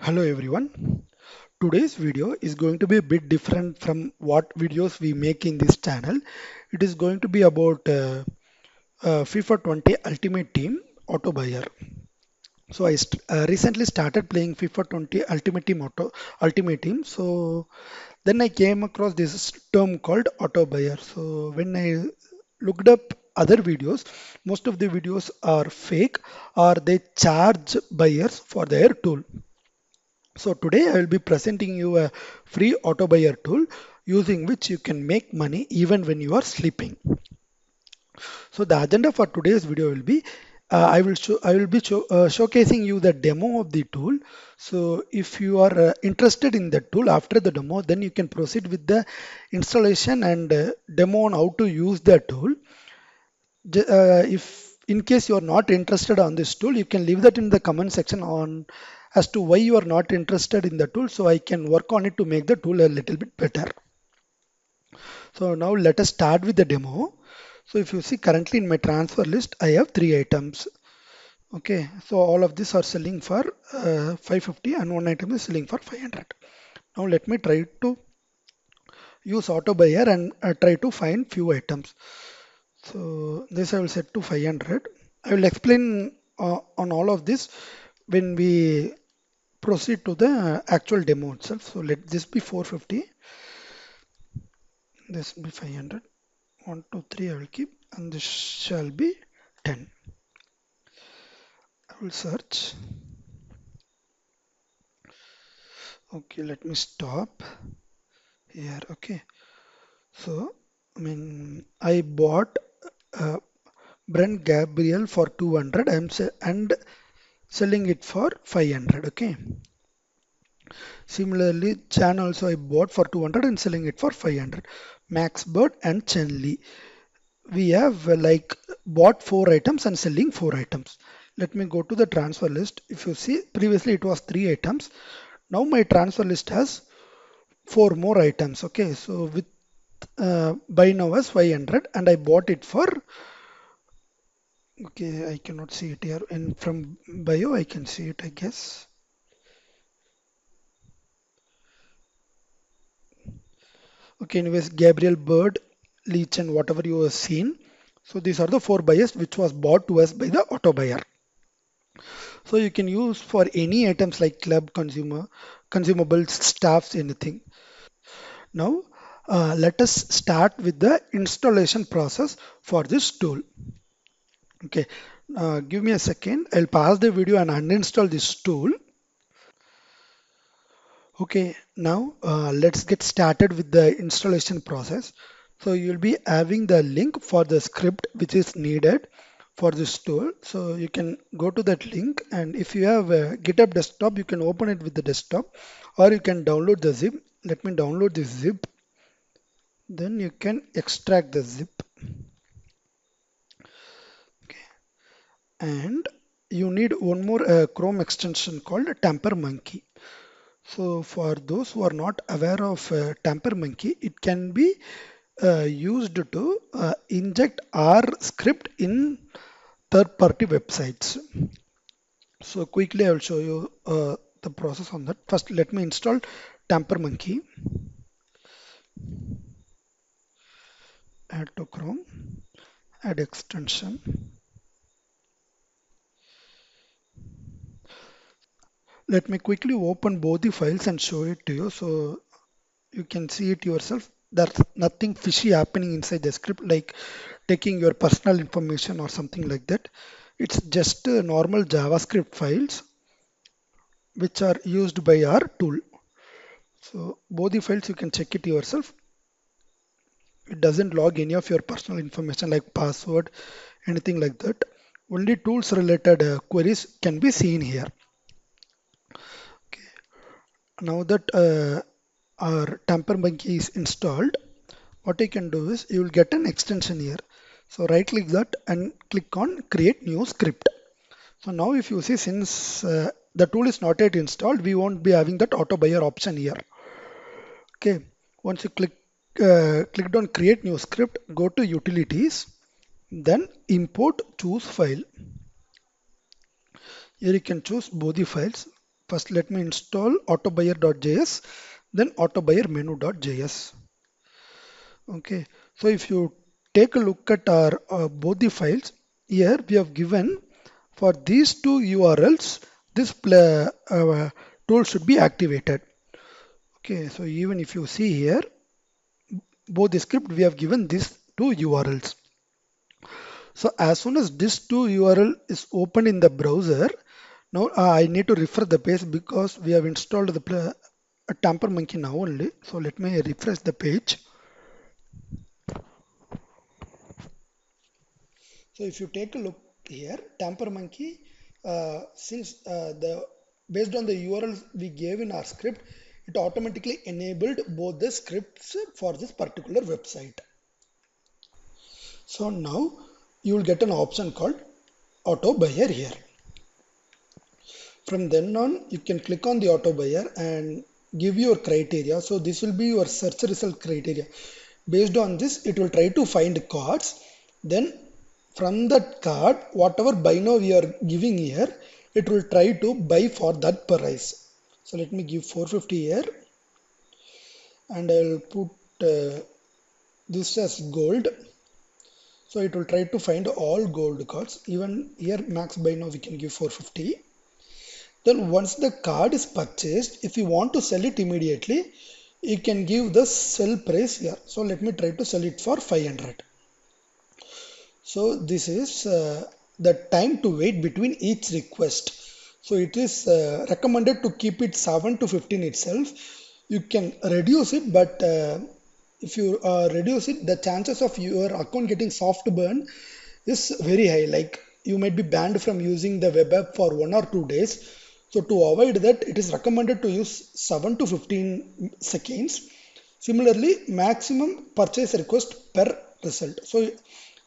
Hello everyone. Today's video is going to be a bit different from what videos we make in this channel. It is going to be about FIFA 20 Ultimate Team Autobuyer. So I recently started playing FIFA 20 Ultimate Team. So then I came across this term called Autobuyer. So when I looked up other videos, most of the videos are fake or they charge buyers for their tool. So today I will be presenting you a free auto buyer tool using which you can make money even when you are sleeping. So the agenda for today's video will be I will be showcasing you the demo of the tool. So if you are interested in the tool after the demo, then you can proceed with the installation and demo on how to use the tool. If in case you are not interested on this tool, you can leave that in the comment section on as to why you are not interested in the tool, so I can work on it to make the tool a little bit better. So now let us start with the demo. So if you see currently in my transfer list, I have three items. Okay, so all of these are selling for 550 and one item is selling for 500. Now let me try to use auto buyer and try to find few items. So this I will set to 500. I will explain on all of this when we proceed to the actual demo itself. So let this be 450, this be 500, 1, 2, 3 I will keep, and this shall be 10. I will search. Okay, let me stop here. Okay, so I bought uh, Brent Gabriel for 200. And selling it for 500. Okay. Similarly, Chan also I bought for 200 and selling it for 500. Max Bird and Chen Li. We have bought four items and selling four items. Let me go to the transfer list. If you see, previously it was three items. Now my transfer list has four more items. Okay, so with buy now as 500 and I bought it for, okay, I cannot see it here. And from bio, I can see it, I guess. Okay, anyways, Gabriel Bird, Leach, and whatever you have seen. So these are the four buyers which was bought to us by the auto buyer. So you can use for any items like club, consumables, staffs, anything. Now, let us start with the installation process for this tool. Okay, give me a second. I'll pause the video and uninstall this tool. Okay, now let's get started with the installation process. So you'll be having the link for the script which is needed for this tool. So you can go to that link, and if you have a GitHub desktop, you can open it with the desktop or you can download the zip. Let me download this zip. Then you can extract the zip. Okay. And you need one more Chrome extension called tamper-mokey. So for those who are not aware of tamper-mokey, it can be used to inject our script in third-party websites. So quickly I will show you the process on that. First, let me install tamper-mokey. Add to Chrome, add extension. Let me quickly open both the files and show it to you so you can see it yourself. There's nothing fishy happening inside the script like taking your personal information or something like that. It's just normal JavaScript files which are used by our tool. So both the files you can check it yourself. It doesn't log any of your personal information like password, anything like that. Only tools related queries can be seen here. Okay. Now that our tamper-mokey is installed, what you can do is you will get an extension here. So right click that and click on create new script. So now if you see, since the tool is not yet installed, we won't be having that auto buyer option here. Okay, once you clicked on create new script, go to utilities, then import choose file. Here you can choose both the files. First, let me install autobuyer.js, then autobuyer menu.js. Okay, so if you take a look at our both the files, here we have given for these two URLs, this tool should be activated. Okay, so even if you see here, both the script we have given these two URLs. So as soon as this two URL is open in the browser, now I need to refresh the page because we have installed the tamper-mokey now only. So let me refresh the page. So if you take a look here, tamper-mokey, since the based on the URLs we gave in our script, it automatically enabled both the scripts for this particular website. So now you will get an option called auto buyer here. From then on, you can click on the auto buyer and give your criteria. So this will be your search result criteria. Based on this, it will try to find cards. Then from that card, whatever buy now we are giving here, it will try to buy for that price. So let me give 450 here, and I will put this as gold. So it will try to find all gold cards. Even here max buy now we can give 450. Then once the card is purchased, if you want to sell it immediately, you can give the sell price here. So let me try to sell it for 500. So this is the time to wait between each request. So it is recommended to keep it 7 to 15 itself. You can reduce it, but if you reduce it, the chances of your account getting soft burn is very high. Like you might be banned from using the web app for 1 or 2 days. So to avoid that, it is recommended to use 7 to 15 seconds. Similarly, maximum purchase request per result. So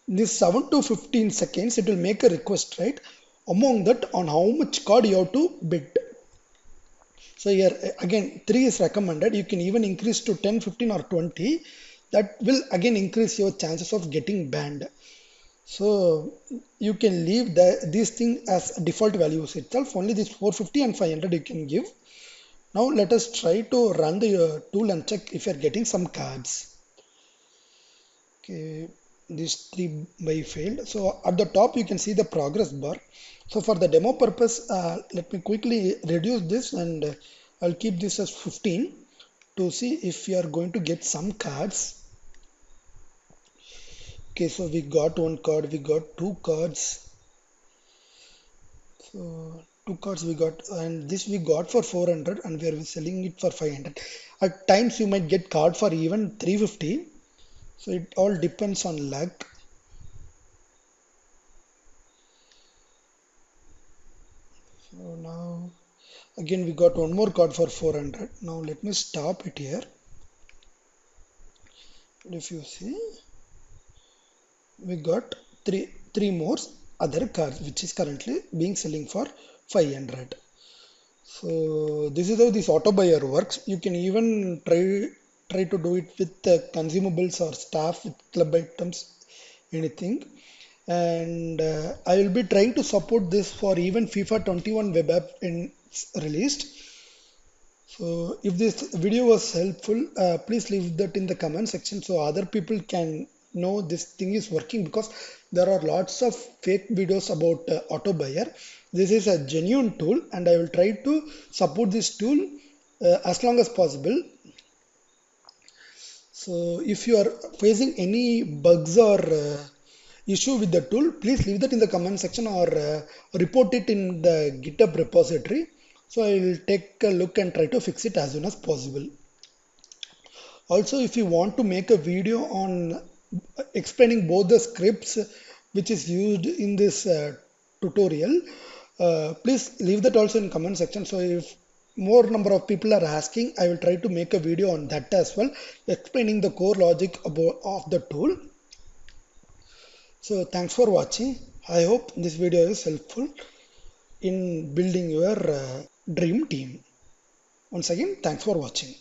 this 7 to 15 seconds, it will make a request, right? Among that, on how much card you have to bid. So here again 3 is recommended. You can even increase to 10, 15 or 20. That will again increase your chances of getting banned. So you can leave these things as default values itself. Only this 450 and 500 you can give. Now let us try to run the tool and check if you are getting some cards. Okay, these 3 by failed. So at the top you can see the progress bar. So for the demo purpose, let me quickly reduce this, and I'll keep this as 15 to see if you are going to get some cards. Okay, so we got 1 card, we got 2 cards. So 2 cards we got, and this we got for 400, and we are selling it for 500. At times you might get card for even 350. So it all depends on luck. So now again we got 1 more card for 400. Now let me stop it here. If you see, we got three more other cards which is currently being selling for 500. So this is how this auto buyer works. You can even try to do it with consumables or stuff, with club items, anything. And I will be trying to support this for even FIFA 21 web app in released. So if this video was helpful, please leave that in the comment section so other people can know this thing is working, because there are lots of fake videos about auto buyer. This is a genuine tool, and I will try to support this tool as long as possible. So if you are facing any bugs or issue with the tool, please leave that in the comment section, or report it in the GitHub repository. So I will take a look and try to fix it as soon as possible. Also, if you want to make a video on explaining both the scripts which is used in this tutorial, please leave that also in comment section. So if more number of people are asking, I will try to make a video on that as well, explaining the core logic of the tool. So thanks for watching. I hope this video is helpful in building your dream team. Once again, thanks for watching.